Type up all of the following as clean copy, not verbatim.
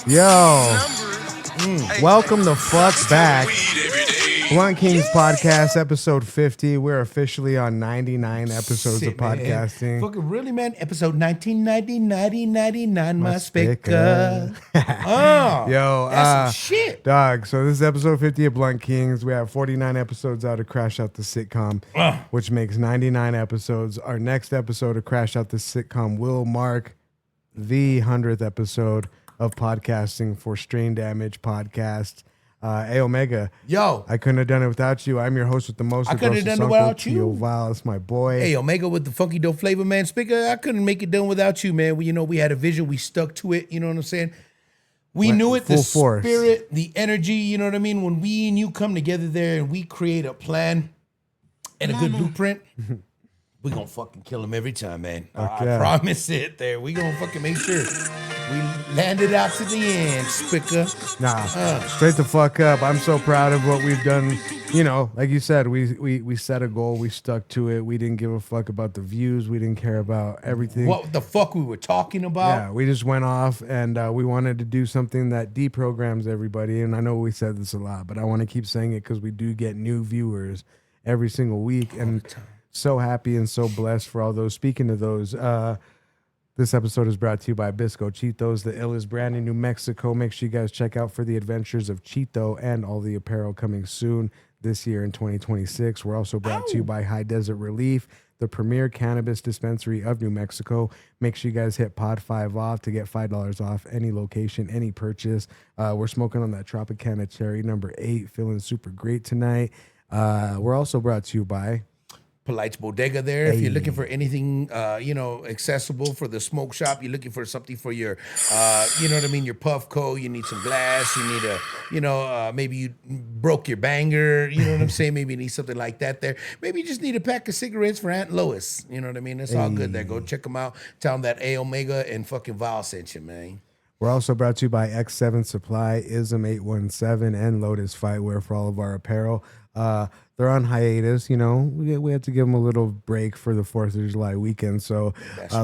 Yo, welcome the fuck back. Blunt Kings Podcast, episode 50. We're officially on 99 episodes of podcasting. Fucking really, man? Episode 1999, my spicker. spicker. Oh, Yo, that's some shit. dog. So this is episode 50 of Blunt Kings. We have 49 episodes out of Crash Out the Sitcom, which makes 99 episodes. Our next episode of Crash Out the Sitcom will mark the 100th episode of podcasting for Strain Damage Podcast. Hey Omega, Yo, I couldn't have done it without you. I'm your host with the most. I couldn't have done it without you. Val, that's my boy. Hey, Omega with the funky dope flavor, man. Speaker, I couldn't make it done without you, man. We had a vision. We stuck to it. You know what I'm saying? We knew it, the force. spirit, the energy, you know what I mean? When we and you come together there and we create a plan and a good blueprint, we gonna fucking kill him every time, man. I promise it there. We gonna fucking make sure we land it out to the end, Spicker. Straight the fuck up. I'm so proud of what we've done. You know, like you said, we set a goal. We stuck to it. We didn't give a fuck about the views. We didn't care about everything. What the fuck we were talking about. Yeah, we just went off and we wanted to do something that deprograms everybody. And I know we said this a lot, but I want to keep saying it because we do get new viewers every single week. And so happy and so blessed for all those. Speaking of those, this episode is brought to you by Bisco Cheetos, the illest brand in New Mexico. Make sure you guys check out for the adventures of Cheeto and all the apparel coming soon this year in 2026. We're also brought to you by High Desert Relief, the premier cannabis dispensary of New Mexico. Make sure you guys hit Pod 5 off to get $5 off any location, any purchase. We're smoking on that Tropicana Cherry number 8, feeling super great tonight. We're also brought to you by Polite's Bodega there. If you're looking for anything, accessible for the smoke shop, you're looking for something for your, your Puffco, you need some glass, you need maybe you broke your banger, you know what I'm saying? Maybe you need something like that there. Maybe you just need a pack of cigarettes for Aunt Lois. You know what I mean? It's all good there. Go check them out. Tell them that A Omega and fucking Val sent you, man. We're also brought to you by X7 Supply, ISM 817, and Lotus Fightwear for all of our apparel. They're on hiatus, you know. We had to give them a little break for the 4th of July weekend. So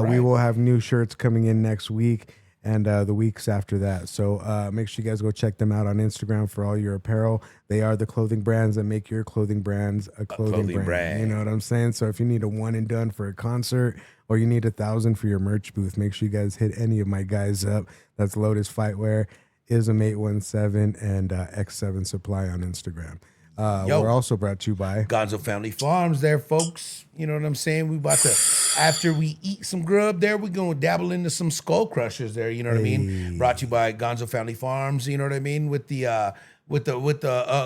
we will have new shirts coming in next week and the weeks after that. So make sure you guys go check them out on Instagram for all your apparel. They are the clothing brands that make your clothing brands a clothing brand. You know what I'm saying? So if you need a one and done for a concert or you need 1,000 for your merch booth, make sure you guys hit any of my guys up. That's Lotus Fightwear, ISM 817, and X7 Supply on Instagram. We're also brought to you by Gonzo Family Farms there, folks. You know what I'm saying? We about to, after we eat some grub there, we're going to dabble into some skull crushers there. You know what I mean? Brought to you by Gonzo Family Farms. You know what I mean? With the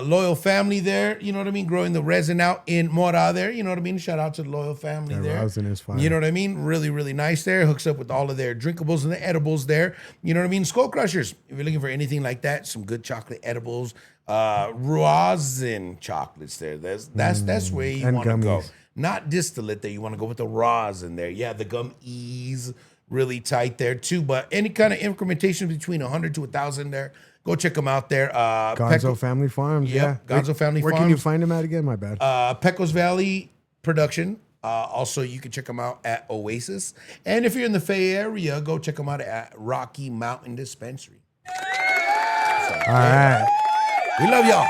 loyal family there. You know what I mean? Growing the resin out in Mora there. You know what I mean? Shout out to the loyal family there. Resin is fine. You know what I mean? Really, really nice there. Hooks up with all of their drinkables and the edibles there. You know what I mean? Skull crushers. If you're looking for anything like that, some good chocolate edibles. Rosin chocolates there. That's where you want to go. Not distillate there. You want to go with the rosin there. Yeah, the gum ease really tight there too. But any kind of incrementation between 100 to 1,000 there, go check them out there. Gonzo Family Farms. Yep, Yeah, Gonzo Family Farms. Where can you find them at again? My bad. Pecos Valley Production. Also, you can check them out at Oasis. And if you're in the Bay Area, go check them out at Rocky Mountain Dispensary. All right. We love y'all.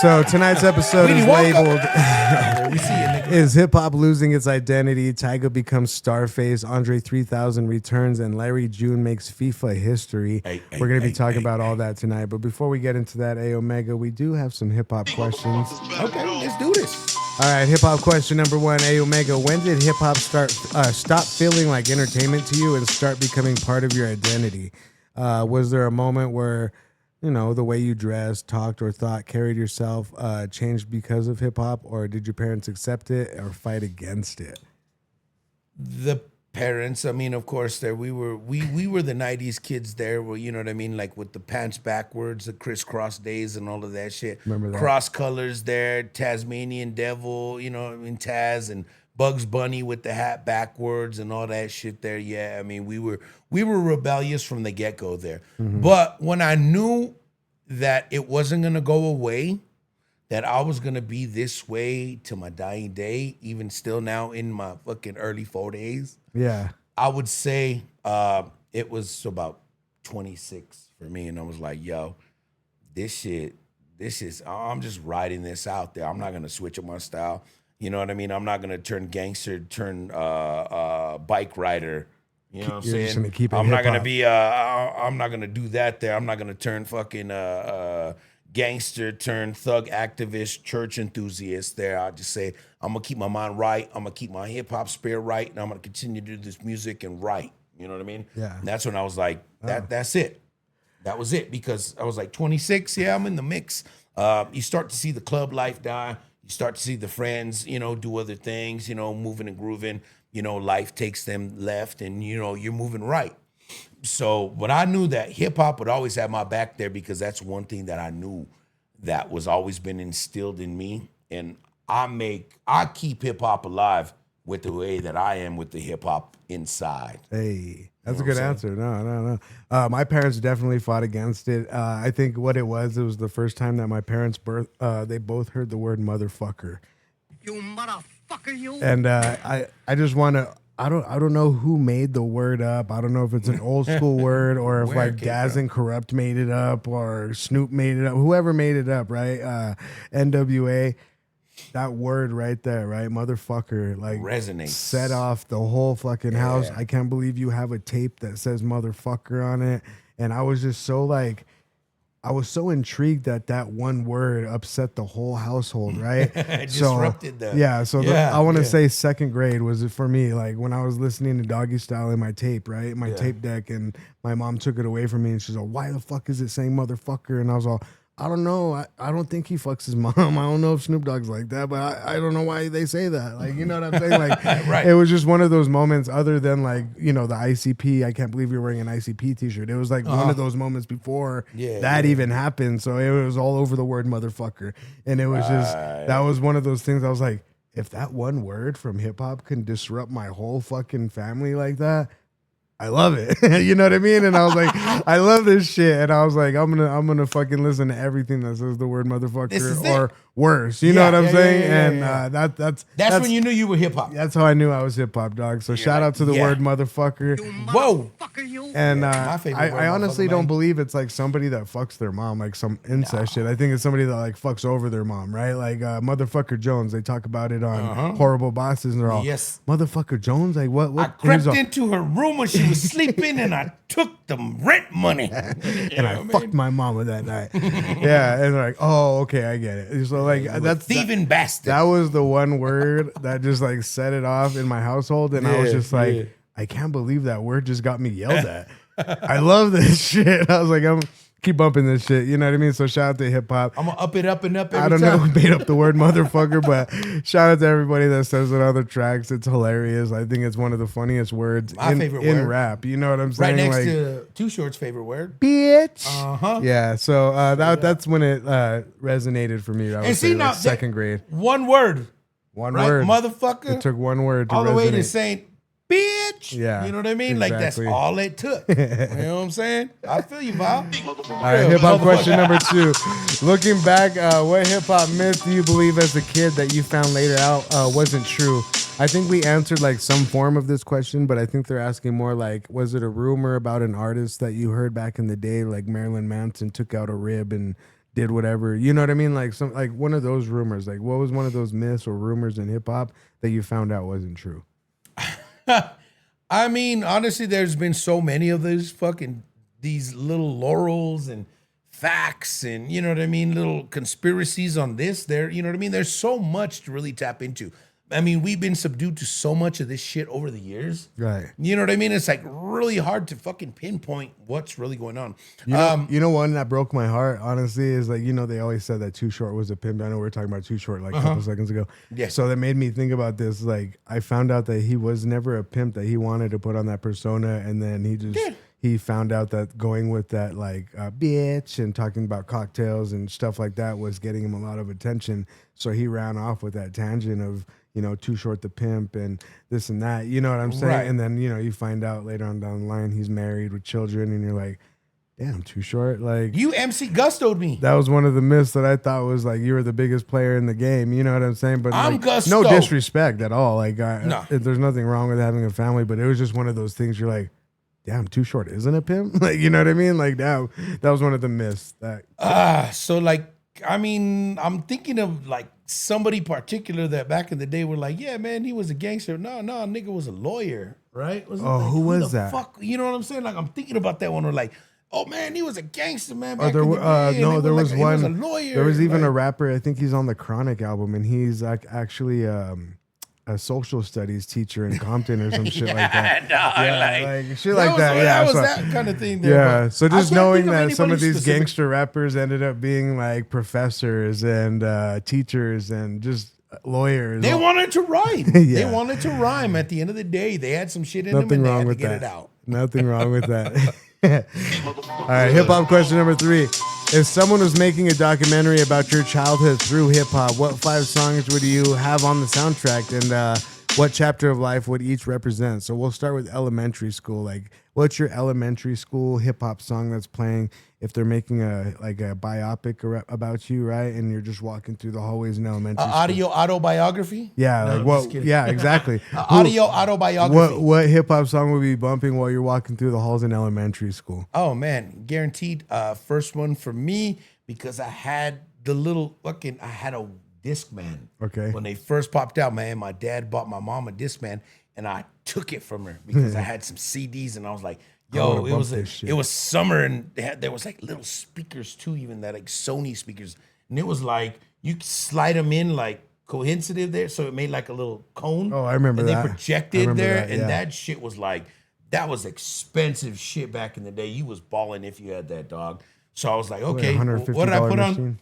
So tonight's episode is labeled we see you, nigga. Is hip hop losing its identity? Tyga becomes Starface, Andre 3000 returns, and Larry June makes FIFA history. We're going to be talking about all that tonight. But before we get into that, A Omega, we do have some hip hop questions. Okay, let's do this. All right, hip hop question number 1, A Omega. When did hip hop stop feeling like entertainment to you and start becoming part of your identity? Was there a moment where, you know, the way you dressed, talked, or thought, carried yourself changed because of hip hop, or did your parents accept it or fight against it? The parents, I mean, of course, there we were the 90s kids there, where, you know what I mean, like with the pants backwards, the crisscross days and all of that shit. Remember that? Cross colors there, Tasmanian Devil, you know, I mean, Taz and Bugs Bunny with the hat backwards and all that shit there. Yeah, I mean, we were rebellious from the get-go there. Mm-hmm. But when I knew that it wasn't going to go away, that I was going to be this way to my dying day, even still now in my fucking early 40s. Yeah. I would say it was about 26, for me, and I was like, yo, this shit, this is, I'm just writing this out there. I'm not gonna switch up my style. You know what I mean? I'm not gonna turn gangster, turn bike rider. You know what I'm You're just saying? gonna keep it I'm not gonna hip-hop. be I'm not gonna do that there. I'm not gonna turn fucking gangster, turn thug activist, church enthusiast there. I just say I'm gonna keep my mind right. I'm gonna keep my hip hop spirit right, and I'm gonna continue to do this music and write. You know what I mean? Yeah. And that's when I was like, that's it. That was it, because I was like 26. Yeah, I'm in the mix. You start to see the club life die. You start to see the friends, you know, do other things, you know, moving and grooving. You know, life takes them left, and you know, you're moving right. So, but I knew that hip hop would always have my back there, because that's one thing that I knew that was always been instilled in me. And I keep hip hop alive with the way that I am with the hip hop inside. Hey, that's You a know good what I'm answer. No. My parents definitely fought against it. I think what it was the first time that my parents they both heard the word motherfucker. You motherfucker, you. And I just want to. I don't know who made the word up. I don't know if it's an old school word or if Where like it came Daz from. and Corrupt made it up or Snoop made it up. Whoever made it up, right? NWA. That word right there, right? Motherfucker, like Resonates. set off the whole fucking house. Yeah. I can't believe you have a tape that says motherfucker on it. And I was just so like, I was so intrigued that that one word upset the whole household, right? Disrupted the- Yeah, so Yeah, I want to yeah. say second grade was it for me. Like when I was listening to Doggy Style in my tape, right? My tape deck, and my mom took it away from me, and she's like, "Why the fuck is it saying motherfucker?" And I was all, I don't know. I don't think he fucks his mom. I don't know if Snoop Dogg's like that, but I don't know why they say that. Like, you know what I'm saying? Like, Right. It was just one of those moments other than like, you know, the ICP. I can't believe you're wearing an ICP t-shirt. It was like one of those moments before that even happened. So it was all over the word motherfucker. And it was just, that was one of those things I was like, if that one word from hip hop can disrupt my whole fucking family like that, I love it. You know what I mean? And I was like, I love this shit. And I was like, I'm gonna fucking listen to everything that says the word This motherfucker is or it. worse. You know Yeah, what I'm yeah, saying? yeah, And yeah. that's That's when you knew you were hip hop. that's how I knew I was hip hop, dog. So shout like, out to the yeah. word motherfucker. Whoa. Motherfucker, you. And my favorite word, I honestly motherfucker, don't man. believe it's like somebody that fucks their mom, like some incest shit. I think it's somebody that like fucks over their mom, right? Like motherfucker Jones. They talk about it on Horrible Bosses, and they're all, Yes. motherfucker Jones. Like what? I And he's crept all, into her room when she was sleeping, and I took the rent money. and I fucked my mama that night. Yeah, and they're like, oh, okay, I get it. So like that's thieving bastard. that was the one word that just like set it off in my household, and I was Yeah, just like, yeah. I can't believe that word just got me yelled at. I love this shit. I was like, I'm keep bumping this shit. You know what I mean? So shout out to hip hop. I'm gonna up it up and up every I don't time. know who made up the word motherfucker, but shout out to everybody that says it on the tracks. It's hilarious. I think it's one of the funniest words My favorite in word. rap. You know what I'm saying? Right next Like, to Too Short's favorite word. bitch. Uh-huh. Yeah. So that's when it resonated for me. I would And say see now, like second grade. One word, One right? word. Motherfucker. It took one word to all the way to resonate. saying, bitch. Yeah, You know what I mean? Like that's exactly. all it took. You know what I'm saying? I feel you, Val. All right, hip hop question number 2. Looking back, what hip hop myth do you believe as a kid that you found later out wasn't true? I think we answered like some form of this question, but I think they're asking more like, was it a rumor about an artist that you heard back in the day, like Marilyn Manson took out a rib and did whatever? You know what I mean? Like some like one of those rumors. Like what was one of those myths or rumors in hip hop that you found out wasn't true? I mean, honestly, there's been so many of these little laurels and facts and, you know what I mean, little conspiracies on this, there, you know what I mean? There's so much to really tap into. I mean, we've been subdued to so much of this shit over the years. Right. You know what I mean? It's like really hard to fucking pinpoint what's really going on. You know one that broke my heart, honestly, is like, you know, they always said that Too Short was a pimp. I know we were talking about Too Short like a couple seconds ago. Yeah. So that made me think about this. Like, I found out that he was never a pimp, that he wanted to put on that persona, and then he just he found out that going with that like bitch and talking about cocktails and stuff like that was getting him a lot of attention. So he ran off with that tangent of, you know, Too Short the pimp and this and that. You know what I'm saying? Right. And then, you know, you find out later on down the line he's married with children, and you're like, damn, Too Short. Like, You MC gustoed me. that was one of the myths that I thought was like you were the biggest player in the game. You know what I'm saying? But I'm like, Gusto. no disrespect at all. Like, No. there's nothing wrong with having a family, but it was just one of those things. You're like, damn, Too Short isn't a pimp. Like, you know what I mean? Like, damn, that was one of the myths. That So like, I mean, I'm thinking of like somebody particular that back in the day were like, yeah, man, he was a gangster. No, nigga was a lawyer, right? Was it Oh, like, who was the that? Fuck, you know what I'm saying? Like, I'm thinking about that one. Or like, oh man, he was a gangster, man. Oh, Back in the day. no, And there it was like, one. He was a lawyer. There was even a like, rapper. I think he's on the Chronic album, and he's like actually a social studies teacher in Compton or some shit like that. Like shit like that. That was so- that kind of thing there. Yeah, but so I just can't knowing think of that some of anybody these specific. gangster rappers ended up being like professors and teachers and just lawyers. They wanted to rhyme. Yeah. They wanted to rhyme. At the end of the day, they had some shit in them Nothing and they wrong had to with get that. it out. Nothing wrong with that. All right, hip hop question number 3. If someone was making a documentary about your childhood through hip hop, what 5 songs would you have on the soundtrack, and what chapter of life would each represent? So we'll start with elementary school. Like, what's your elementary school hip hop song that's playing? If they're making a biopic about you, right, and you're just walking through the hallways in elementary school. Audio autobiography? Yeah, No, like I'm what? just kidding. Yeah, exactly. Audio autobiography. What hip hop song would be bumping while you're walking through the halls in elementary school? Oh man, guaranteed. First one for me because I had the little I had a Discman. Okay. When they first popped out, man, my dad bought my mom a Discman, and I took it from her because I had some CDs, and I was like, yo, wanna bump this shit. it was summer, and there was like little speakers too, even that like Sony speakers, and it was like you could slide them in like coincident there, so it made like a little cone. Oh, I remember and that. they I projected remember there, that, and yeah. that shit was like that was expensive shit back in the day. You was balling if you had that, dog. So I was like, okay, $150 what did I put on? machine.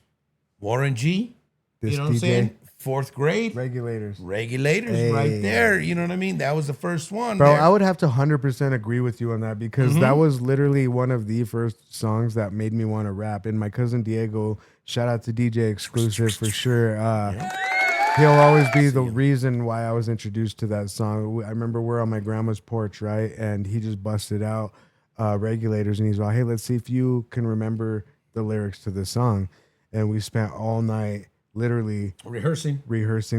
Warren G. This You know what I'm DJ. saying? 4th grade. Regulators. Regulators Hey. right there. You know what I mean? That was the first one. Bro, there. I would have to 100% agree with you on that because that was literally one of the first songs that made me want to rap. And my cousin Diego, shout out to DJ Exclusive for sure. He'll always be the reason why I was introduced to that song. I remember we're on my grandma's porch, right? And he just busted out Regulators, and he's like, hey, let's see if you can remember the lyrics to this song. And we spent all night literally rehearsing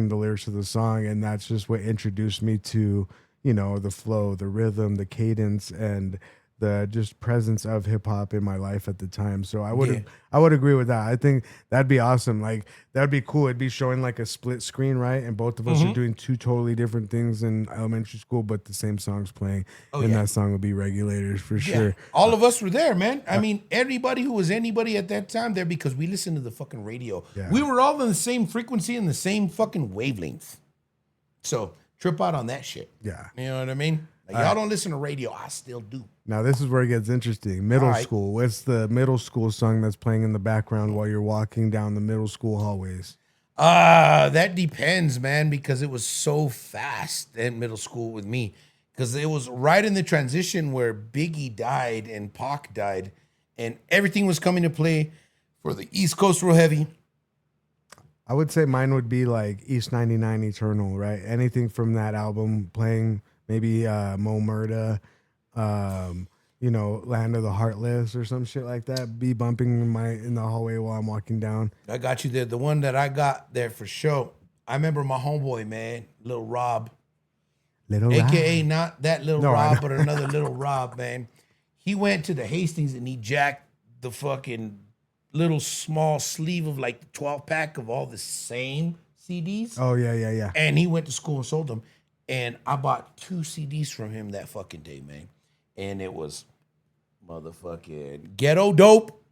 the lyrics of the song, and that's just what introduced me to, you know, the flow, the rhythm, the cadence, and the just presence of hip hop in my life at the time. So I would agree with that. I think that'd be awesome. Like that'd be cool. It'd be showing like a split screen, right? And both of us are doing 2 totally different things in elementary school, but the same song's playing. And that song would be Regulators for sure. All of us were there, man. I mean, everybody who was anybody at that time there because we listened to the fucking radio. Yeah. We were all in the same frequency and the same fucking wavelength. So trip out on that shit. Yeah. You know what I mean? Like, y'all don't listen to radio. I still do. Now this is where it gets interesting. Middle All right. school. What's the middle school song that's playing in the background while you're walking down the middle school hallways? That depends, man, because it was so fast in middle school with me. Because it was right in the transition where Biggie died and Pac died, and everything was coming to play for the East Coast real heavy. I would say mine would be like East 99 Eternal, right? Anything from that album playing, maybe Mo Murda, you know, Land of the Heartless or some shit like that. Be bumping in the hallway while I'm walking down. I got you there. The one that I got there for sure. I remember my homeboy, man, Little Rob, Little AKA Rob. not that Little No, I Rob, know. but another Little Rob, man. He went to the Hastings and he jacked the fucking little small sleeve of like the 12 pack of all the same CDs. Oh yeah. And he went to school and sold them. And I bought 2 CDs from him that fucking day, man. And it was motherfucking Ghetto Dope.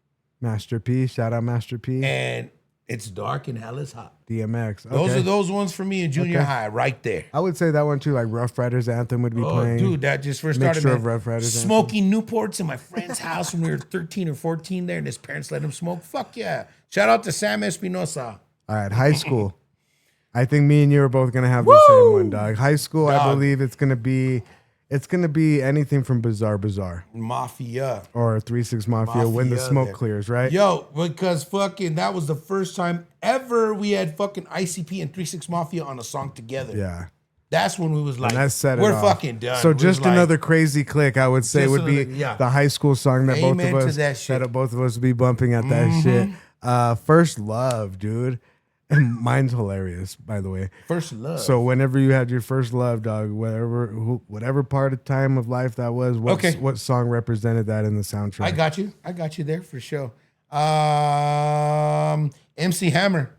Master P, shout out Master P. And It's Dark and Hell is Hot. DMX. Okay. Those are those ones for me in junior high right there. I would say that one too. Like Rough Riders Anthem would be Oh, playing. dude, that just first started, Mixture man. of Rough Riders Anthem. Smoking Newports in my friend's house when we were 13 or 14 there, and his parents let him smoke. Fuck yeah. Shout out to Sam Espinosa. All right, high school. I think me and you are both gonna have the same one, dog. High school, I Dog. believe it's gonna be anything from Bizarre Mafia. or 3-6 Mafia when the Mafia smoke there. clears, right? Yo, because fucking that was the first time ever we had fucking ICP and 3-6 Mafia on a song together. Yeah. That's when we was like, And that set it we're off. fucking done. So We was just like, another crazy click, I would say, Just would be another- yeah. the high school song that both Amen of to us that shit. both of us would be bumping at that shit. First Love, dude. And mine's hilarious, by the way. First love. So whenever you had your first love, dog, whatever part of time of life that was, what song represented that in the soundtrack? I got you there for sure. MC Hammer.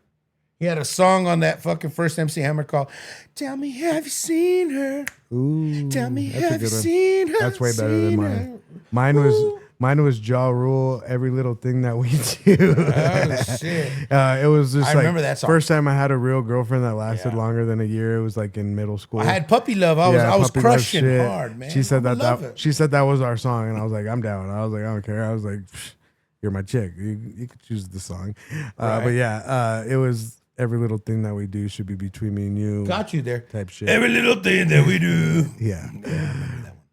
He had a song on that fucking first MC Hammer called "Tell Me Have You Seen Her." Ooh, Tell me that's a have you good one. seen her? That's way better than seen mine. her? Mine was Jaw Rule. Every little thing that we do. Oh shit! It was just I remember that song. First time I had a real girlfriend that lasted longer than a year. It was like in middle school. I had puppy love. I was Puppy Love crushing shit. hard, man. She said it. she said that was our song, and I was like, I'm down. I was like, I don't care. I was like, you're my chick. You could choose the song. Right. But yeah, it was every little thing that we do should be between me and you. Got you there. Type shit. Every little thing that we do. Yeah.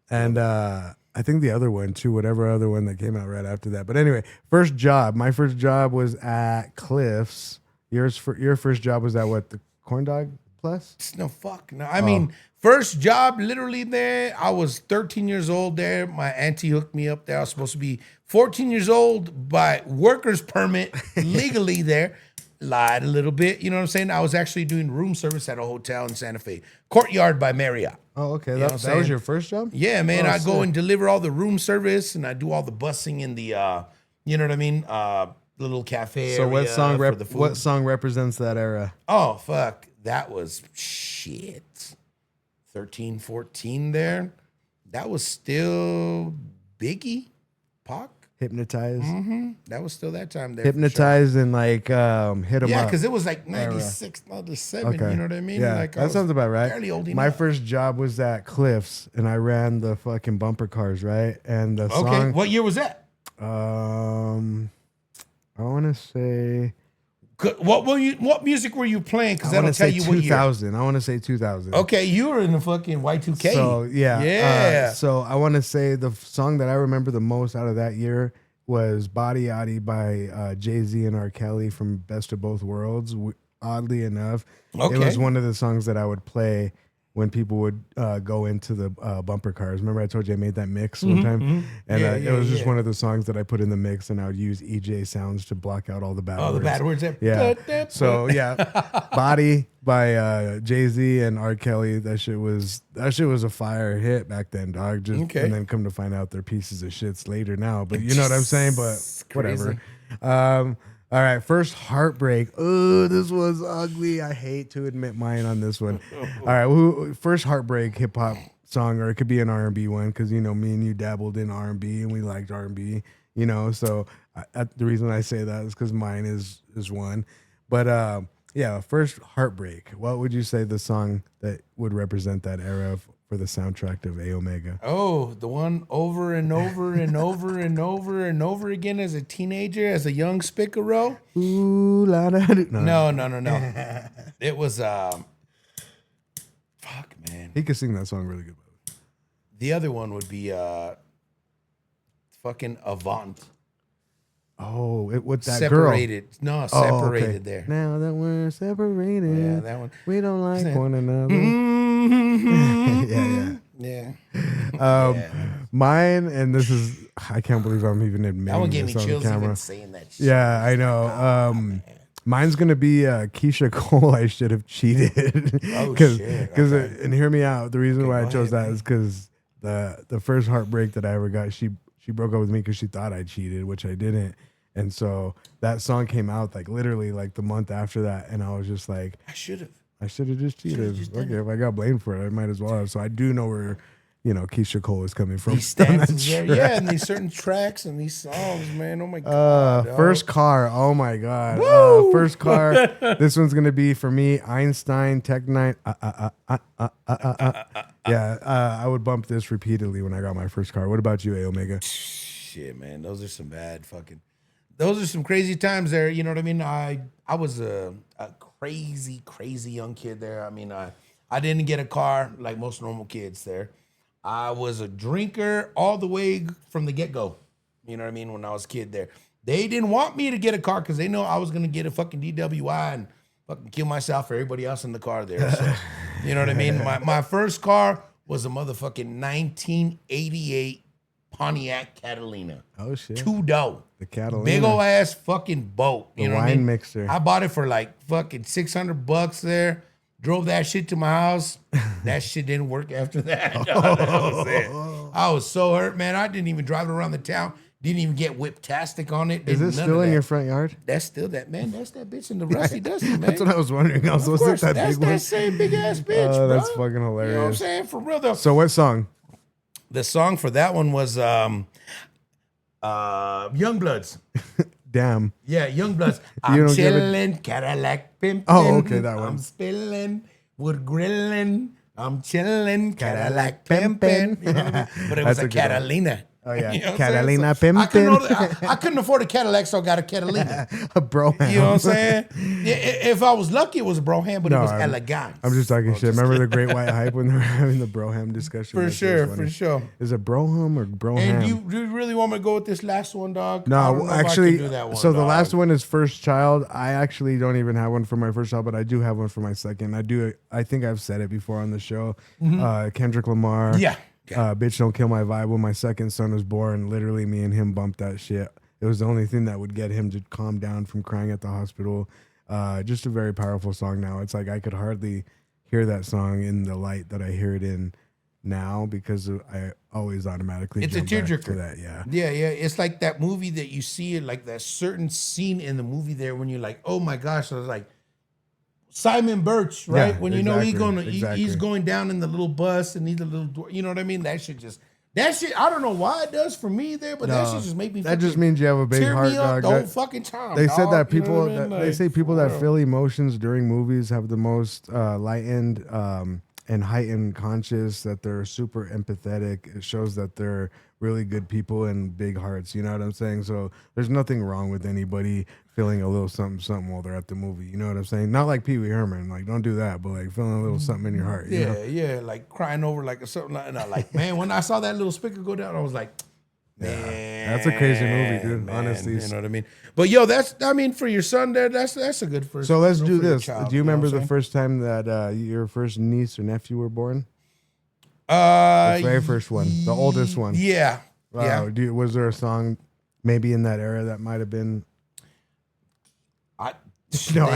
And I think the other one too, whatever other one that came out right after that. But anyway, first job. My first job was at Cliff's. Your first job was at what? The Corn Dog Plus? No, fuck. No. I mean, first job literally there. I was 13 years old there. My auntie hooked me up there. I was supposed to be 14 years old by worker's permit legally there. Lied a little bit. You know what I'm saying? I was actually doing room service at a hotel in Santa Fe. Courtyard by Marriott. Oh, okay. You know That was your first job? Yeah, man. Oh, I go sick. and deliver all the room service, and I do all the busing in the, you know what I mean? The little cafe. So what area for the food. what song represents that era? Oh, fuck. That was shit. 13, 14 there. That was still Biggie, Pac. Hypnotize. That was still that time there. Hypnotize and like hit 'em Yeah, up. because it was like 96, 97. Okay. You know what I mean? Yeah, Like, I that was sounds about right. barely old My enough. first job was at Cliff's, and I ran the fucking bumper cars, right? And the Okay. song, What year was that? I want to say, What music were you playing? Because I want that'll to tell say you what year. 2000. I want to say 2000. Okay, you were in the fucking Y2K. So yeah, Yeah. so I want to say the song that I remember the most out of that year was "Body Yaddy" by Jay-Z and R. Kelly from Best of Both Worlds. Oddly enough, it was one of the songs that I would play when people would go into the bumper cars. Remember I told you I made that mix one time? And it was just one of the songs that I put in the mix, and I would use EJ sounds to block out all the bad words. the bad words there. Yeah. So yeah, "Body" by Jay-Z and R. Kelly. That shit was a fire hit back then, dog. And then come to find out they're pieces of shits later now. But you know what I'm saying? But whatever. All right, first heartbreak. Oh, this was ugly. I hate to admit mine on this one. All right, first heartbreak hip hop song, or it could be an R&B one, because you know me and you dabbled in R&B and we liked R&B. You know, so the reason I say that is because mine is one. But yeah, first heartbreak. What would you say the song that would represent that era for the soundtrack of A Omega? Oh, the one over and over and over and over and over again as a teenager, as a young Spicaro. Ooh, la, da, do. No. It was fuck, man. He could sing that song really good. The other one would be fucking Avant. Oh, with that Separated. girl. No, Oh, separated okay. there. Now that we're separated, Yeah, that one. we don't like one another. yeah. Mine, and this is, I can't believe I'm even admitting That one gave me this on chills camera. even saying that shit. Yeah, I know. Mine's gonna be Keisha Cole. I should have cheated. Oh, shit. Because Okay. and hear me out. The reason why I go chose ahead, that man. is because the first heartbreak that I ever got, she broke up with me because she thought I cheated, which I didn't. And so that song came out like literally like the month after that, and I was just like, I should have. I should have just cheated. just done Okay, if I got blamed for it, I might as well have. So I do know where, Keisha Cole is coming from. These stanzas there. Yeah, and these certain tracks and these songs, man. Oh my God. dog. First car. Oh my God. First car. This one's gonna be for me. Einstein Tech Nine. Yeah. I would bump this repeatedly when I got my first car. What about you, A Omega? Shit, man. Those are some those are some crazy times there. You know what I mean? I was a crazy young kid there. I mean, I didn't get a car like most normal kids there. I was a drinker all the way from the get-go. You know what I mean? When I was a kid there. They didn't want me to get a car because they know I was going to get a fucking DWI and fucking kill myself for everybody else in the car there. So, you know what I mean? My first car was a motherfucking 1988 Pontiac Catalina. Oh shit. 2-door. The Catalina. Big old ass fucking boat. You The know what I wine mean? mixer. I bought it for like fucking $600 there. Drove that shit to my house. That shit didn't work after that. That was it. I was so hurt, man. I didn't even drive it around the town. Didn't even get whip-tastic on it. Is Didn't it none still of in that. your front yard? That's still that, man. That's that bitch in the rusty dusty, man. That's what I was wondering. Also, Of was course, it that that's big that one? same big ass bitch, Oh, bro. that's fucking You know what I'm hilarious. saying? For real though. So what song? The song for that one was Youngbloods. Damn. Yeah, Youngbloods. You I'm don't give a- chillin', Cadillac pimpin'. Oh, okay, that one. I'm spillin', wood grillin'. I'm chillin', Cadillac pimpin'. You know what I mean? But it was That's a a good one. Catalina. Oh, yeah. You know what I'm saying? Catalina So I pimpin'. I couldn't afford a Cadillac, so I got a Catalina. A bro. You know what I'm saying? Yeah, if I was lucky, it was a Broham, but it No, was I'm- elegant. I'm just talking shit. Remember the Great White Hype when they were having the Broham discussion? For That's sure, just funny. for sure. Is it Broham or Broham? And you really want me to go with this last one, dog? I don't No, know if I can actually, do that one, so the dog. last one is First Child. I actually don't even have one for my first child, but I do have one for my second. I think I've said it before on the show. Kendrick Lamar. Mm-hmm. Yeah. Bitch Don't Kill My Vibe. When my second son was born, literally me and him bumped that shit. It was the only thing that would get him to calm down from crying at the hospital. Just a very powerful song now. It's like I could hardly hear that song in the light that I hear it in now because I always automatically It's a jump back to tearjerker. that. Yeah. Yeah, yeah. It's like that movie that you see, like that certain scene in the movie there when you're like, oh my gosh. I was like, Simon Birch, right? Yeah, when you know exactly. he's going down in the little bus and he's a little door, you know what I mean? That shit, I don't know why it does for me there, but that No, shit just make me that just fucking means you have a big tear heart, me up dog. the whole That- fucking time. They said dog. that You know people what I mean? they Like, say people for that real. feel emotions during movies have the most lightened and heightened conscious, that they're super empathetic. It shows that they're really good people and big hearts. You know what I'm saying? So there's nothing wrong with anybody feeling a little something while they're at the movie. You know what I'm saying? Not like Pee Wee Herman, like don't do that, but like feeling a little something in your heart. You Yeah, know? yeah, like crying over like something like, and I like, man, when I saw that little speaker go down, I was like, man, That's a crazy movie, dude, man, honestly. you know what I mean? But yo, for your son there, that's a good first. So let's for do your this. child, Do you know remember what the I'm first time that your first niece or nephew were born? saying? The very first one, the oldest one. Yeah, Wow. yeah. Was there a song maybe in that era that might have been?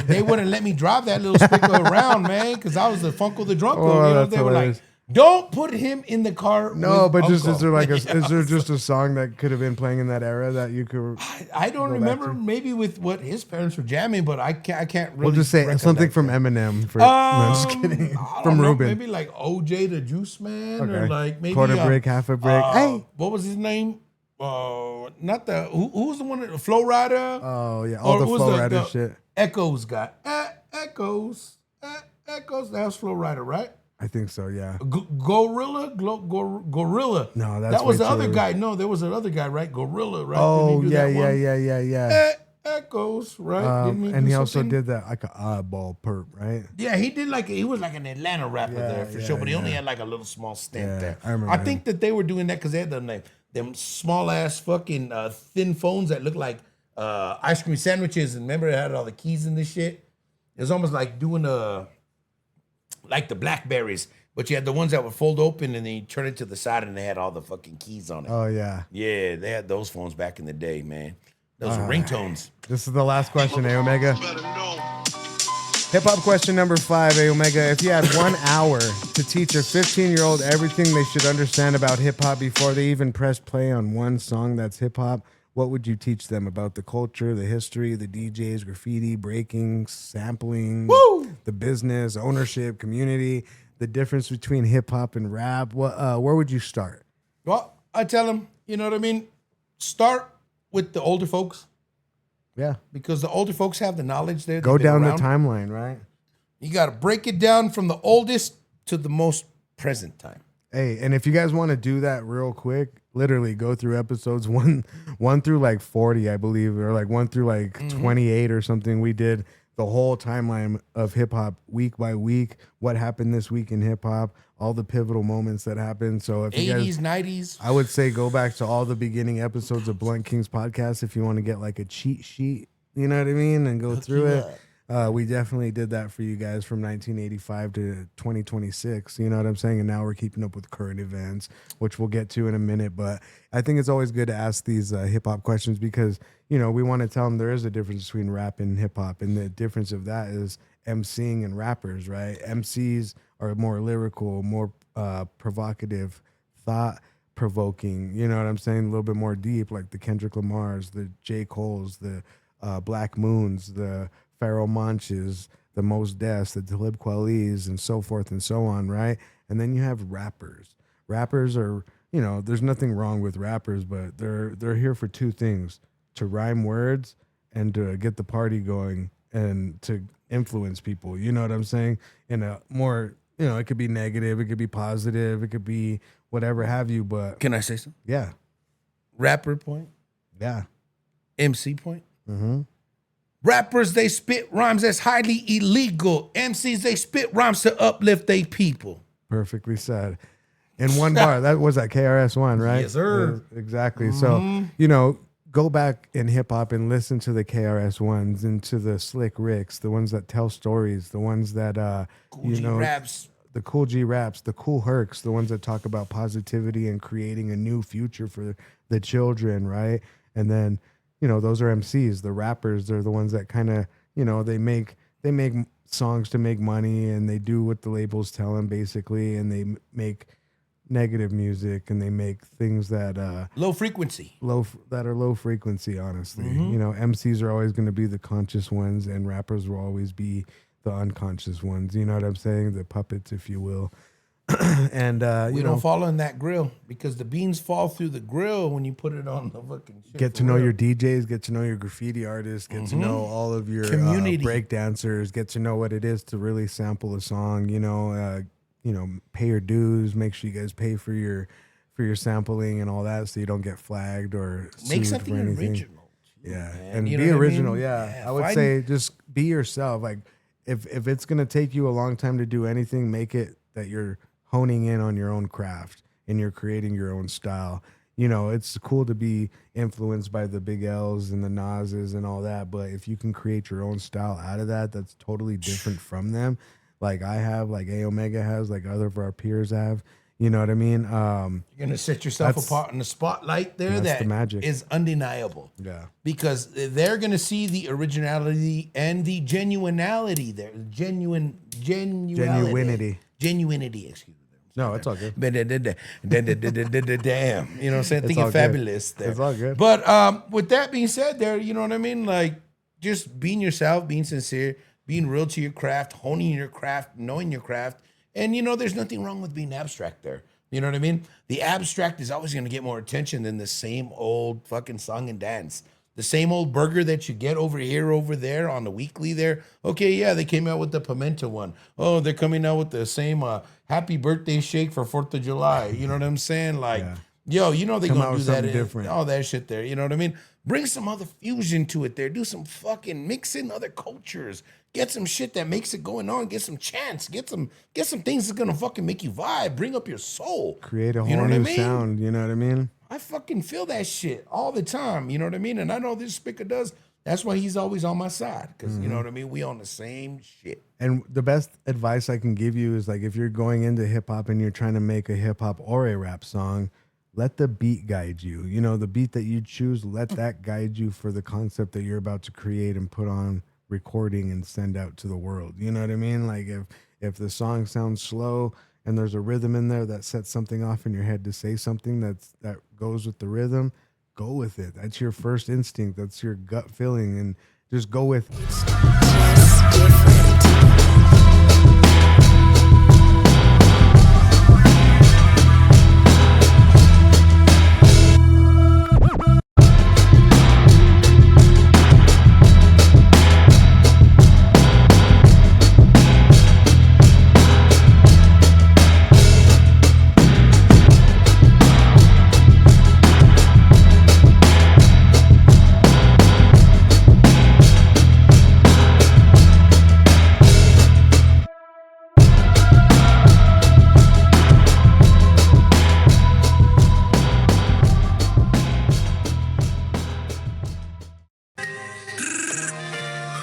They wouldn't let me drive that little speaker around, man, because I was the Funko the Drunko. Oh, you know, that's they were like, hilarious. don't put him in the car. No, with but just Uncle. is there like a Yeah. is there just a song that could have been playing in that era that you could? I don't go back remember to? maybe with what his parents were jamming, but I can't really. We'll just say recollect something from that. Eminem. For no, just kidding. I don't From know, Ruben. maybe like OJ the Juice Man, or Okay. like maybe Quarter brick, half a brick. Hey. what was his name? Not the who's the one that Flow Rider? Oh yeah, all Or the who's Flow the- Rider the- shit. Echoes guy. Echoes. Echoes. That was Flow Rider, right? I think so. Yeah. Gorilla. No, that's that was way the too other early. guy. No, there was another guy, right? Gorilla, right? Oh Didn't he do yeah, that yeah, one? yeah, yeah. Echoes, right? Didn't And do he also something? did that like an oddball perp, right? Yeah, he did he was like an Atlanta rapper Yeah, there for yeah, sure, but he only yeah. had like a little small stint Yeah, there. I remember I think that they were doing that because they had them small ass fucking thin phones that looked like ice cream sandwiches, and remember it had all the keys in this shit. It was almost like doing like the Blackberries, but you had the ones that would fold open and then you turn it to the side and they had all the fucking keys on it. Oh yeah. Yeah, they had those phones back in the day, man. Those were ringtones. This is the last question, A Omega. Hip hop question number 5, A Omega. If you had 1 hour to teach a 15-year-old everything they should understand about hip hop before they even press play on one song that's hip hop, what would you teach them about the culture, the history, the DJs, graffiti, breaking, sampling, the business, ownership, community, the difference between hip hop and rap? Where would you start? Well, I tell them, you know what I mean? Start with the older folks. Yeah. Because the older folks have the knowledge there. Go They've been down the around. timeline, right? You got to break it down from the oldest to the most present time. Hey, and if you guys want to do that real quick, literally go through episodes one through like 40, I believe, or like 1 through like 28 or something. We did the whole timeline of hip hop week by week, what happened this week in hip hop, all the pivotal moments that happened. So if you 80s, guys, 90s. I would say go back to all the beginning episodes of Blunt Kings podcast if you want to get like a cheat sheet, you know what I mean, and go through it. We definitely did that for you guys from 1985 to 2026. You know what I'm saying? And now we're keeping up with current events, which we'll get to in a minute. But I think it's always good to ask these hip hop questions because, you know, we want to tell them there is a difference between rap and hip hop. And the difference of that is MCing and rappers, right? MCs are more lyrical, more provocative, thought provoking. You know what I'm saying? A little bit more deep, like the Kendrick Lamars, the J. Cole's, the Black Moons, the Pharaoh Monches, the Mos Def, the Talib Kweli's, and so forth and so on, right? And then you have rappers. Rappers are, you know, there's nothing wrong with rappers, but they're here for two things: to rhyme words and to get the party going and to influence people. You know what I'm saying? In a more, you know, it could be negative, it could be positive, it could be whatever have you, but Can I say something? yeah, Rapper point, yeah. MC point. Mm-hmm. Rappers, they spit rhymes that's highly illegal. MCs, they spit rhymes to uplift they people. Perfectly said. In one bar. That was that KRS-One, right? Yes, sir. Yeah, exactly. So, you know, go back in hip hop and listen to the KRS-Ones and to the Slick Ricks, the ones that tell stories, the ones that, Cool you G know, raps. the Cool G raps, the Cool Hercs, the ones that talk about positivity and creating a new future for the children, right? And then, you know, those are MCs. The rappers, they're the ones that kind of, you know, they make songs to make money and they do what the labels tell them basically, and they make negative music and they make things that Low frequency. are low frequency, honestly. You know, MCs are always going to be the conscious ones and rappers will always be the unconscious ones. You know what I'm saying? The puppets, if you will. And We you know, don't fall in that grill because the beans fall through the grill when you put it on the fucking shit. get for to know real. your DJs, get to know your graffiti artists, get to know all of your Community. break dancers, get to know what it is to really sample a song. You know, pay your dues. Make sure you guys pay for your sampling and all that, so you don't get flagged or Make sued something for anything. original. Yeah, man. and You be know what I original. mean? Yeah. Yeah, I would find- say just be yourself. Like if it's gonna take you a long time to do anything, make it that you're honing in on your own craft and you're creating your own style. You know, it's cool to be influenced by the Big L's and the Nas's and all that, but if you can create your own style out of that, that's totally different from them. Like I have, like A Omega has, like other of our peers have. You know what I mean? You're gonna set yourself That's- apart in the spotlight there. that's That the magic. is undeniable. Yeah. Because they're gonna see the originality and the genuinity there. Genuinity. Excuse me. No, it's all good. Damn. You know what I'm saying? It's Thinking all good. fabulous there. It's all good. But with that being said, there, you know what I mean? Like just being yourself, being sincere, being real to your craft, honing your craft, knowing your craft. And you know, there's nothing wrong with being abstract there. You know what I mean? The abstract is always gonna get more attention than the same old fucking song and dance. The same old burger that you get over here, over there on the weekly there. Okay, yeah, they came out with the pimento one. Oh, they're coming out with the same happy birthday shake for 4th of July. You know what I'm saying? Like, yo, you know they Come out gonna do with that. something different. All that shit there. You know what I mean? Bring some other fusion to it there. Do some fucking mix in other cultures. Get some shit that makes it going on. Get some chants. Get some things that's gonna fucking make you vibe. Bring up your soul. Create a whole You know what I new mean? sound. You know what I mean? I fucking feel that shit all the time. You know what I mean? And I know this speaker does. That's why he's always on my side. Because you know what I mean? We on the same shit. And the best advice I can give you is like if you're going into hip hop and you're trying to make a hip hop or a rap song, let the beat guide you. You know, the beat that you choose, let that guide you for the concept that you're about to create and put on recording and send out to the world. You know what I mean? Like if the song sounds slow and there's a rhythm in there that sets something off in your head to say something that goes with the rhythm, go with it. That's your first instinct. That's your gut feeling, and just go with it.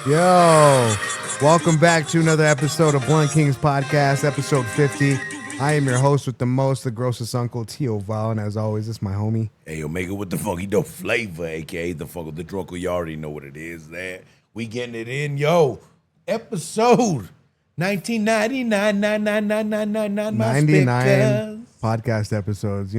Yo, Welcome back to another episode of Blunt Kings Podcast, episode 50. I am your host with the most, the grossest uncle, T.O. Val, and as always, it's my homie. Hey, Omega with the funky dope flavor, aka the funk of the drunkle. You already know what it is there. We getting it in, yo. Episode 1999, 99 podcast episodes,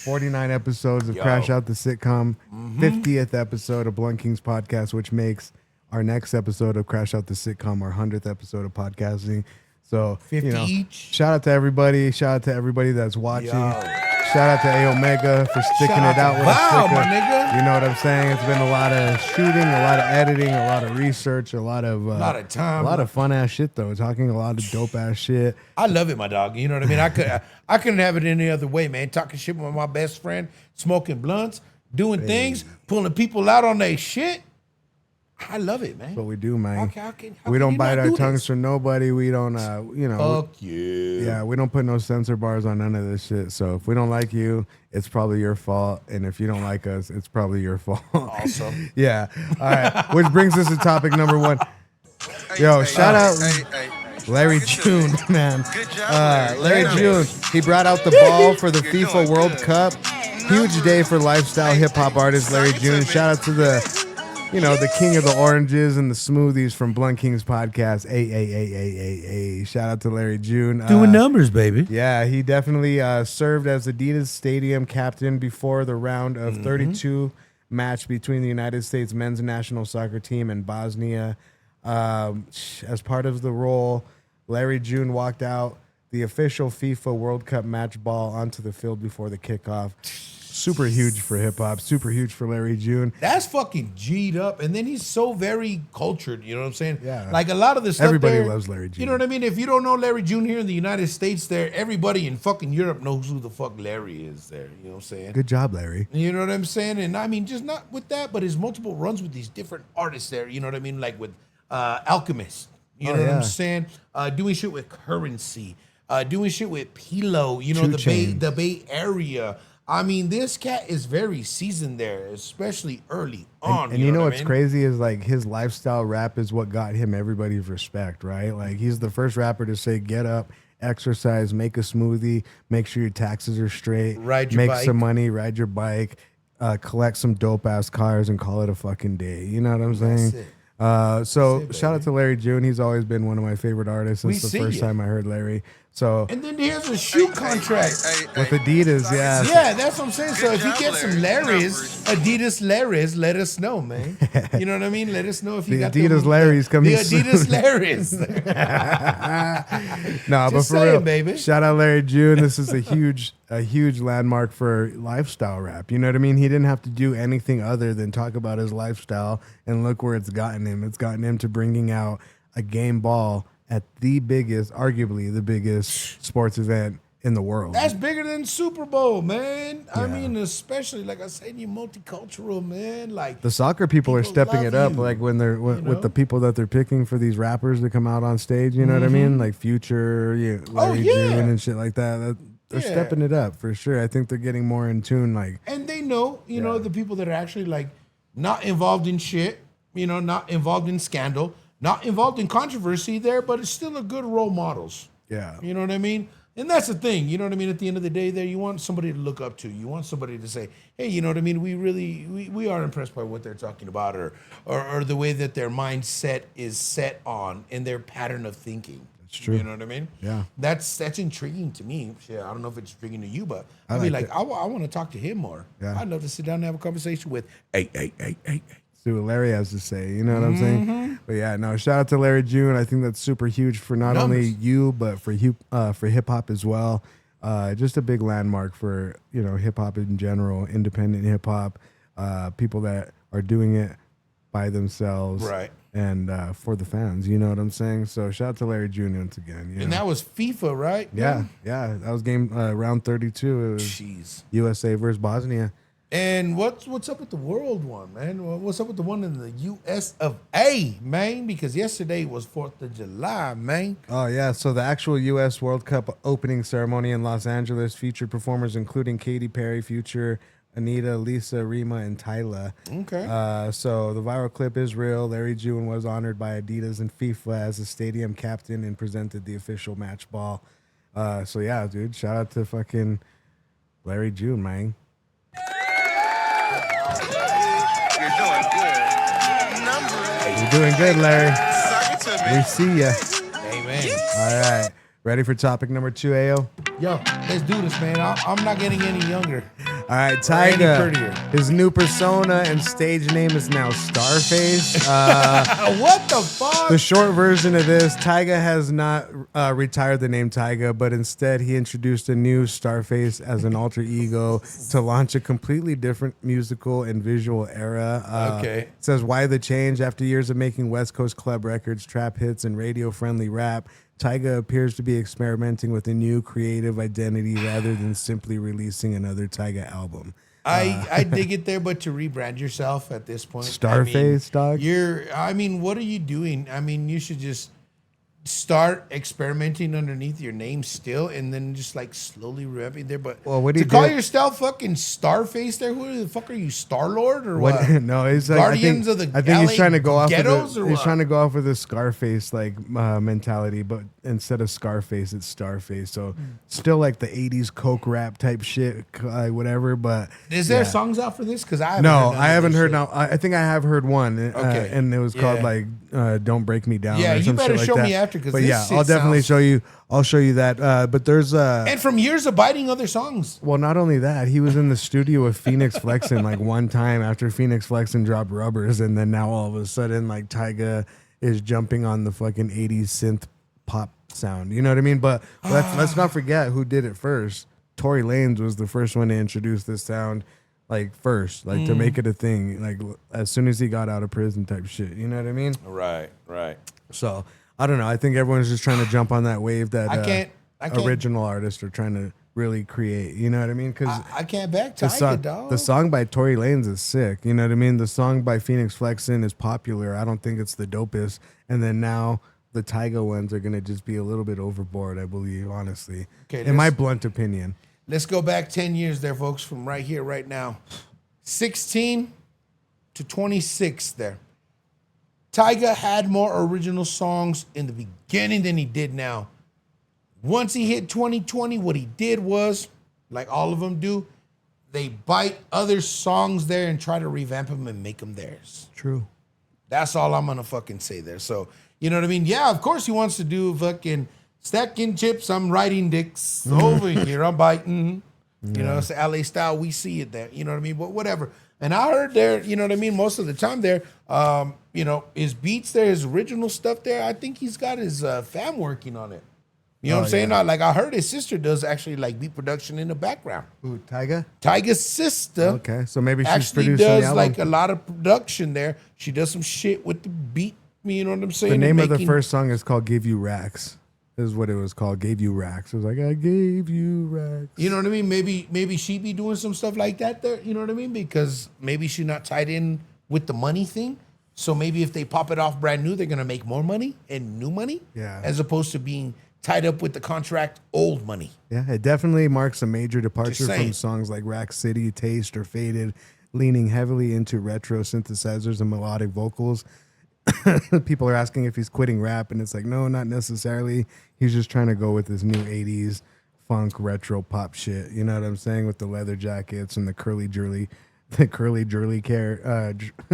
49 episodes of Crash Out the Sitcom, 50th episode of Blunt Kings Podcast, which makes our next episode of Crash Out the Sitcom our 100th episode of podcasting. So, 50 each. Shout out to everybody. Shout out to everybody that's watching. Shout out to A Omega for sticking it out with us. My nigga. You know what I'm saying? It's been a lot of shooting, a lot of editing, a lot of research, a lot of time, a lot of fun ass shit though. Talking a lot of dope ass shit. I love it, my dog. You know what I mean? I couldn't have it any other way, man. Talking shit with my best friend, smoking blunts, doing things, pulling people out on their shit. I love it, man. That's what we do, man. How we don't you bite not our do tongues this? for nobody. We don't, Fuck you. Yeah, we don't put no censor bars on none of this shit. So if we don't like you, it's probably your fault. And if you don't like us, it's probably your fault. Awesome. Yeah. All right. Which brings us to topic number one. Yo, shout out Larry June, man. Good job, Larry June, he brought out the ball for the FIFA World Cup. Huge day for lifestyle hip hop artist Larry June. Shout out to the king of the oranges and the smoothies from Blunt Kings Podcast. Shout out to Larry June. Doing numbers, baby. Yeah, he definitely served as Adidas Stadium captain before the round of 32 match between the United States men's national soccer team and Bosnia. As part of the role, Larry June walked out the official FIFA World Cup match ball onto the field before the kickoff. Super huge for hip hop, super huge for Larry June. That's fucking G'd up. And then he's so very cultured, you know what I'm saying? Yeah. Like a lot of the stuff Everybody there, loves Larry June. You know what I mean? If you don't know Larry June here in the United States there, everybody in fucking Europe knows who the fuck Larry is there. You know what I'm saying? Good job, Larry. You know what I'm saying? And I mean, just not with that, but his multiple runs with these different artists there. You know what I mean? Like with Alchemist. You know what I'm saying? Doing shit with Currency. Doing shit with Pilo. You know, the Bay Area. I mean, this cat is very seasoned there, especially early on. And you know what's crazy is like his lifestyle rap is what got him everybody's respect, right? Like he's the first rapper to say, get up, exercise, make a smoothie, make sure your taxes are straight, make some money, ride your bike, collect some dope ass cars and call it a fucking day. You know what I'm saying? Shout out to Larry June. He's always been one of my favorite artists since the first time I heard Larry. So and then he has a shoe contract with Adidas, yeah. Yeah, that's what I'm saying. So if you get some Larrys, Adidas Larrys, let us know, man. You know what I mean? Let us know if you got Adidas Larrys coming soon. The Adidas Larrys. No, but for saying, real, baby. Shout out Larry June. This is a huge landmark for lifestyle rap. You know what I mean? He didn't have to do anything other than talk about his lifestyle, and look where it's gotten him. It's gotten him to bringing out a game ball at arguably the biggest sports event in the world. That's bigger than Super Bowl, man. I mean, especially like I said, you multicultural, man. Like the soccer people are stepping it up, you. like when they're with the people that they're picking for these rappers to come out on stage. You know what I mean? Like Future, Larry June, and shit like that. They're stepping it up for sure. I think they're getting more in tune. Like, and they know, you know, the people that are actually like not involved in shit, you know, not involved in scandal. Not involved in controversy there, but it's still a good role models. Yeah. You know what I mean? And that's the thing. You know what I mean? At the end of the day there, you want somebody to look up to. You want somebody to say, hey, you know what I mean? We are impressed by what they're talking about or the way that their mindset is set on and their pattern of thinking. That's true. You know what I mean? Yeah. That's intriguing to me. Shit, I don't know if it's intriguing to you, but I mean, like, I want to talk to him more. Yeah. I'd love to sit down and have a conversation with, hey. See what Larry has to say. You know what I'm saying? But yeah, no, shout out to Larry June. I think that's super huge for not only you, but for hip hop as well. Just a big landmark for, hip hop in general, independent hip hop, people that are doing it by themselves. Right. And for the fans, you know what I'm saying? So shout out to Larry June once again. And that was FIFA, right? Yeah. That was game round 32. It was USA versus Bosnia. And what's up with the world one, man? What's up with the one in the US of A, man? Because yesterday was 4th of July, man. Oh, yeah. So the actual U.S. World Cup opening ceremony in Los Angeles featured performers including Katy Perry, Future, Anita, Lisa, Rima, and Tyla. Okay. So the viral clip is real. Larry June was honored by Adidas and FIFA as the stadium captain and presented the official match ball. So yeah, dude, shout out to fucking Larry June, man. You're doing good, Larry. We see ya. Amen. All right. Ready for topic number 2, AO? Yo, let's do this, man. I'm not getting any younger. All right, any Tyga. prettier. His new persona and stage name is now Starface. What the fuck? The short version of this, Tyga has not retired the name Tyga, but instead he introduced a new Starface as an alter ego to launch a completely different musical and visual era. Okay. It says, why the change? After years of making West Coast club records, trap hits, and radio-friendly rap, Tyga appears to be experimenting with a new creative identity rather than simply releasing another Tyga album. I dig it there, but to rebrand yourself at this point, Starface, dog? What are you doing? I mean, you should just start experimenting underneath your name still, and then just like slowly repping there. But Well, what to he call did- yourself fucking Starface there, who the fuck are you, Star Lord or What? what? No, he's like Guardians of the I think he's LA trying to go off ghettos of or he's what? trying to go off with the Scarface like mentality, but instead of Scarface, it's Starface. So still like the '80s coke rap type shit, whatever. But Is there yeah. songs out for this? Because I haven't No, heard none I of haven't this heard. shit. Now I think I have heard one, Okay. and it was called Yeah. like "Don't Break Me Down." Yeah, or you some better shit like show that. me after, 'cause But this yeah, shit I'll definitely sounds- show you. I'll show you that. But there's And from years of biting other songs. well, not only that, he was in the studio with Phoenix Flexin like one time after Phoenix Flexin dropped Rubbers, and then now all of a sudden, like Tyga is jumping on the fucking '80s synth pop sound. You know what I mean? But let's not forget who did it first. Tory Lanez was the first one to introduce this sound, like first, like to make it a thing, like as soon as he got out of prison type shit. You know what I mean? Right. So I don't know. I think everyone's just trying to jump on that wave that I can't- original artists are trying to really create. You know what I mean? Because I can't back the Tyga, dog. the song by Tory Lanez is sick. You know what I mean? The song by Phoenix Flexin is popular. I don't think it's the dopest. And then now the Tyga ones are gonna just be a little bit overboard, I believe, honestly. Okay, in my let's- blunt opinion. Let's go back 10 years there, folks, from right here, right now. 16 to 26 there. Tyga had more original songs in the beginning than he did now. Once he hit 2020, what he did was, like all of them do, they bite other songs there and try to revamp them and make them theirs. True. That's all I'm gonna fucking say there. So, you know what I mean? Yeah, of course he wants to do fucking stacking chips, I'm riding dicks. Over here, I'm biting. You know, it's the LA style. We see it there. You know what I mean? But whatever. And I heard there, you know what I mean, most of the time there, you know, his beats there, his original stuff there, I think he's got his fam working on it. You know what I'm saying? Like I heard his sister does actually like beat production in the background. Ooh, Tyga? Tyga's sister Okay, so maybe she's actually producing the does album. like a lot of production there. She does some shit with the beat. You know what I'm saying? The name And of the making- first song is called "Give You Racks." Is what it was called. Gave you racks. It was like I gave you racks. You know what I mean? Maybe she be doing some stuff like that there. You know what I mean? Because maybe she's not tied in with the money thing. So maybe if they pop it off brand new, they're gonna make more money and new money. Yeah. As opposed to being tied up with the contract old money. Yeah, it definitely marks a major departure saying. from songs like Rack City, Taste, or Faded, leaning heavily into retro synthesizers and melodic vocals. People are asking if he's quitting rap, and it's like, no, not necessarily. He's just trying to go with this new 80s funk retro pop shit. You know what I'm saying? With the leather jackets and the curly jerly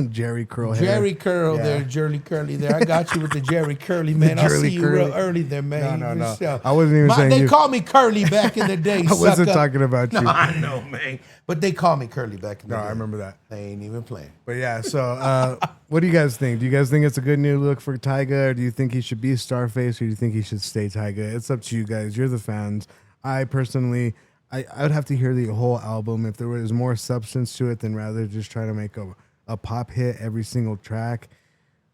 Jerry curl hair. Jerry Curl Yeah. there, Jerry Curly there. I got you with the Jerry Curly, man. I'll Jerry see you real Curly. early there, man. No, no. For sure. I wasn't even saying They you. called me Curly back in the day. I wasn't sucker. talking about you. No, I know, man. But they called me Curly back in the No, day. I remember that. They ain't even playing. But yeah, so what do you guys think? Do you guys think it's a good new look for Tyga, or do you think he should be Starface, or do you think he should stay Tyga? It's up to you guys. You're the fans. I personally, I would have to hear the whole album if there was more substance to it than rather just try to make a pop hit every single track.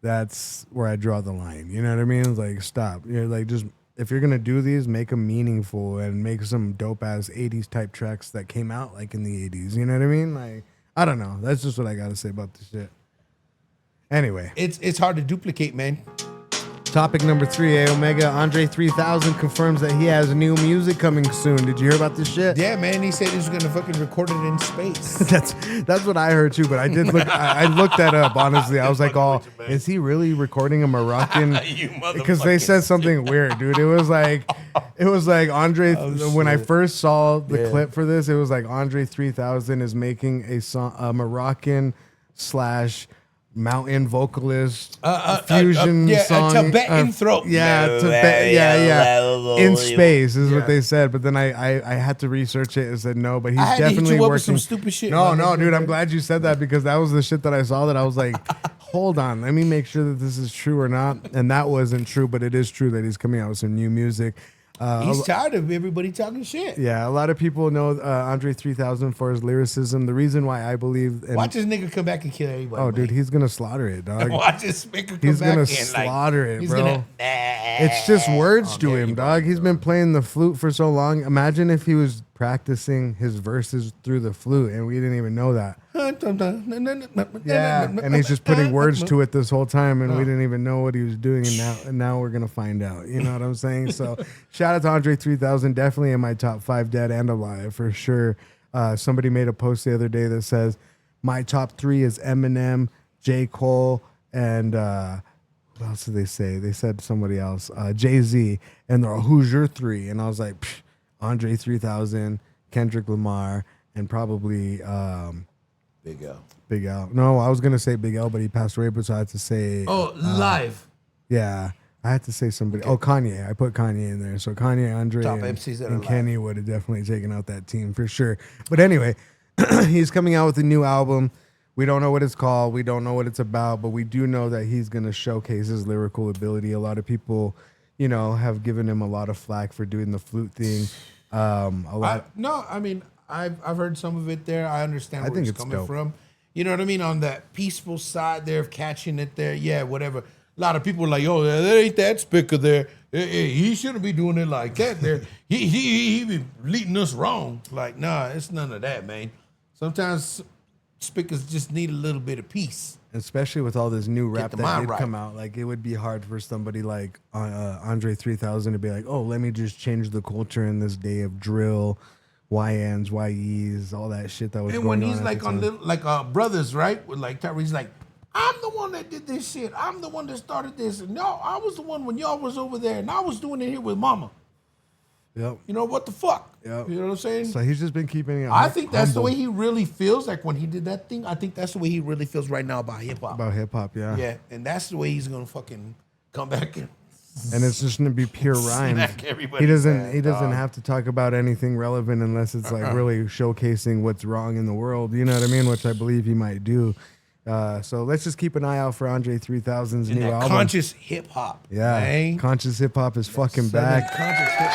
That's where I draw the line. You know what I mean? It's like, stop. You're like, just if you're gonna do these, make them meaningful and make some dope ass '80s type tracks that came out like in the '80s. You know what I mean? Like, I don't know. That's just what I gotta say about this shit. Anyway, It's hard to duplicate, man. Topic number 3, A Omega. Andre 3000 confirms that he has new music coming soon. Did you hear about this shit? Yeah, man. He said he was gonna fucking record it in space. That's what I heard too. But I did look. I looked that up. Honestly, I was like, "Oh, is he really recording a Moroccan?" Because they said something weird, dude. It was like Andre. When I first saw the clip for this, it was like Andre 3000 is making a song, a Moroccan / mountain vocalist fusion song, a Tibetan throat. in space is what they said. But then I had to research it and said no, but he's definitely working some stupid shit. No, dude, I'm glad you said that because that was the shit that I saw that I was like, hold on, let me make sure that this is true or not. And that wasn't true, but it is true that he's coming out with some new music. He's tired of everybody talking shit. Yeah, a lot of people know Andre 3000 for his lyricism. The reason why I believe... Watch this nigga come back and kill everybody. Oh, dude, he's going to slaughter it, dog. Watch this nigga come he's back gonna and slaughter it, bro. Gonna, it's just words to him, dog. He's been playing the flute for so long. Imagine if he was practicing his verses through the flute and we didn't even know that. Yeah, and he's just putting words to it this whole time and we didn't even know what he was doing, and now we're gonna find out. You know what I'm saying? So shout out to Andre 3000, definitely in my top 5 dead and alive for sure. Somebody made a post the other day that says my top 3 is Eminem, J. Cole, and what else did they say? They said somebody else, Jay-Z, and they're all, who's your 3? And I was like, Andre 3000, Kendrick Lamar, and probably Big L. Big L. No, I was gonna say Big L, but he passed away, so I had to say live. Yeah, I had to say somebody. Okay. Oh, Kanye. I put Kanye in there. So Kanye, Andre, top and MCs that and are Kenny would have definitely taken out that team for sure. But anyway, he's coming out with a new album. We don't know what it's called. We don't know what it's about, but we do know that he's gonna showcase his lyrical ability. A lot of people, you know, have given him a lot of flack for doing the flute thing. I've heard some of it there. I understand where it's coming from. You know what I mean? On that peaceful side there of catching it there. Yeah, whatever. A lot of people are like, oh, that ain't that spicker there. He shouldn't be doing it like that there. He be leading us wrong. Like, nah, it's none of that, man. Sometimes spickers just need a little bit of peace. Especially with all this new rap that did come out. Like, it would be hard for somebody like Andre 3000 to be like, oh, let me just change the culture in this day of drill, YNs, YEs, all that shit that was going on. And when he's like on little, like brothers, right? With like Tyree's like, I'm the one that did this shit. I'm the one that started this. And no, I was the one when y'all was over there, and I was doing it here with mama. Yep. You know what the fuck? Yep. You know what I'm saying? So he's just been keeping it. I think that's the way he really feels. Like when he did that thing, I think that's the way he really feels right now about hip hop. About hip hop, yeah. Yeah, and that's the way he's gonna fucking come back and it's just gonna be pure rhymes. He doesn't have to talk about anything relevant unless it's like really showcasing what's wrong in the world. You know what I mean? Which I believe he might do. So let's just keep an eye out for Andre 3000's new album. Conscious hip hop. Yeah, man. Conscious hip hop is fucking back.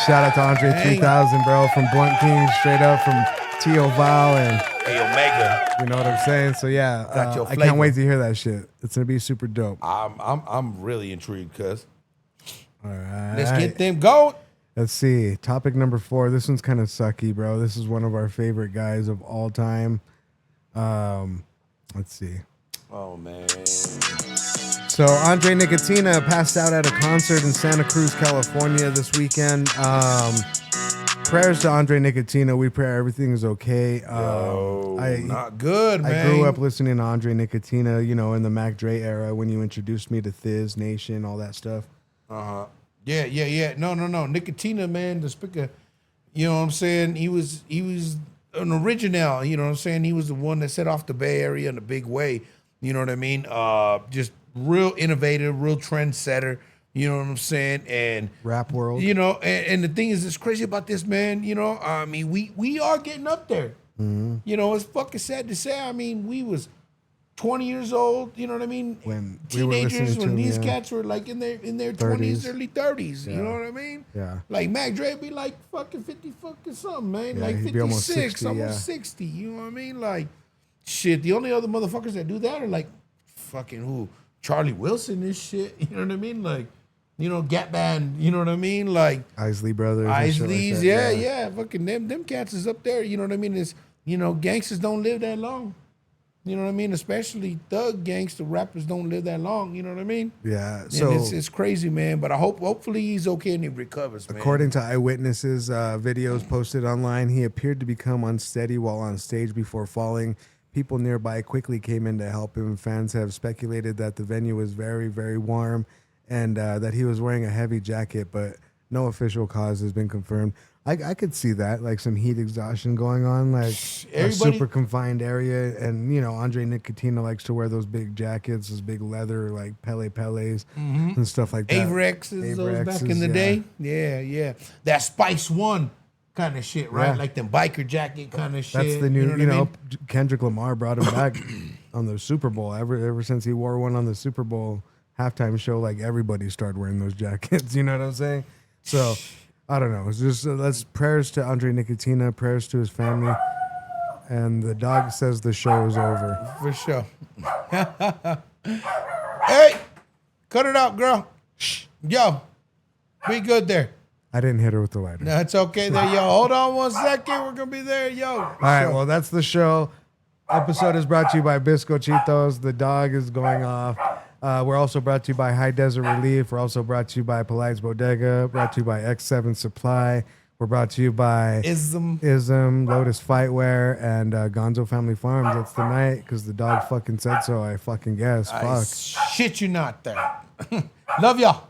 Shout out to Andre 3000, bro, from Blunt King, straight up from T.O. Val and Omega. You know what I'm saying? So yeah, I can't wait to hear that shit. It's gonna be super dope. I'm really intrigued, cuz. All right, let's get them going. Let's see. Topic number 4. This one's kind of sucky, bro. This is one of our favorite guys of all time. Let's see. Oh, man. So André Nicotina passed out at a concert in Santa Cruz, California this weekend. Prayers to André Nicotina. We pray everything is okay. Not good, man. I grew up listening to André Nicotina, you know, in the Mac Dre era when you introduced me to Thiz Nation, all that stuff. Yeah. No. Nicotina, man, the speaker, you know what I'm saying? He was an original, you know what I'm saying? He was the one that set off the Bay Area in a big way. You know what I mean? Just real innovative, real trendsetter. You know what I'm saying? And rap world. You know, and the thing is, it's crazy about this, man. You know, I mean, we are getting up there. Mm-hmm. You know, it's fucking sad to say. I mean, we was 20 years old. You know what I mean? When teenagers, when these cats were like in their 20s, early 30s. Yeah. You know what I mean? Yeah. Like Mac Dre be like fucking 50 fucking something, man. Yeah, like he'd be almost 56, 60, almost 60. You know what I mean? Like, shit. The only other motherfuckers that do that are like fucking who? Charlie Wilson and shit. You know what I mean? Like, you know, Gap Band. You know what I mean? Like Isley Brothers. Isleys, like yeah. Fucking them cats is up there. You know what I mean? It's, you know, gangsters don't live that long. You know what I mean? Especially thug gangster rappers don't live that long. You know what I mean? Yeah. And So it's crazy, man. But hopefully he's okay and he recovers, man. according to eyewitnesses, videos posted online, he appeared to become unsteady while on stage before falling. People nearby quickly came in to help him. Fans have speculated that the venue was very, very warm and that he was wearing a heavy jacket, but no official cause has been confirmed. I could see that, like some heat exhaustion going on, like a Everybody- super confined area. And, you know, Andre Nicotina likes to wear those big jackets, those big leather, like Peles and stuff like that. Avrexes, those back in the yeah. day. Yeah. That Spice One kind of shit, right? Yeah. Like them biker jacket kind of shit. That's the new, what you I know, mean? Kendrick Lamar brought him back on the Super Bowl. Ever since he wore one on the Super Bowl halftime show, like everybody started wearing those jackets. You know what I'm saying? So I don't know. It's just let's prayers to Andre Nicotina, prayers to his family, and the dog says the show is over. For sure. Hey, cut it out, girl. Shh. Yo, be good there. I didn't hit her with the lighter. No, it's okay there, yo. Hold on 1 second. We're gonna be there, yo. All right, well, that's the show. Episode is brought to you by Biscochitos. The dog is going off. We're also brought to you by High Desert Relief. We're also brought to you by Polite's Bodega. Brought to you by X7 Supply. We're brought to you by Ism. Lotus Fightwear, and Gonzo Family Farms. That's the night because the dog fucking said so. I fucking guess. I Fuck. shit you not there. Love y'all.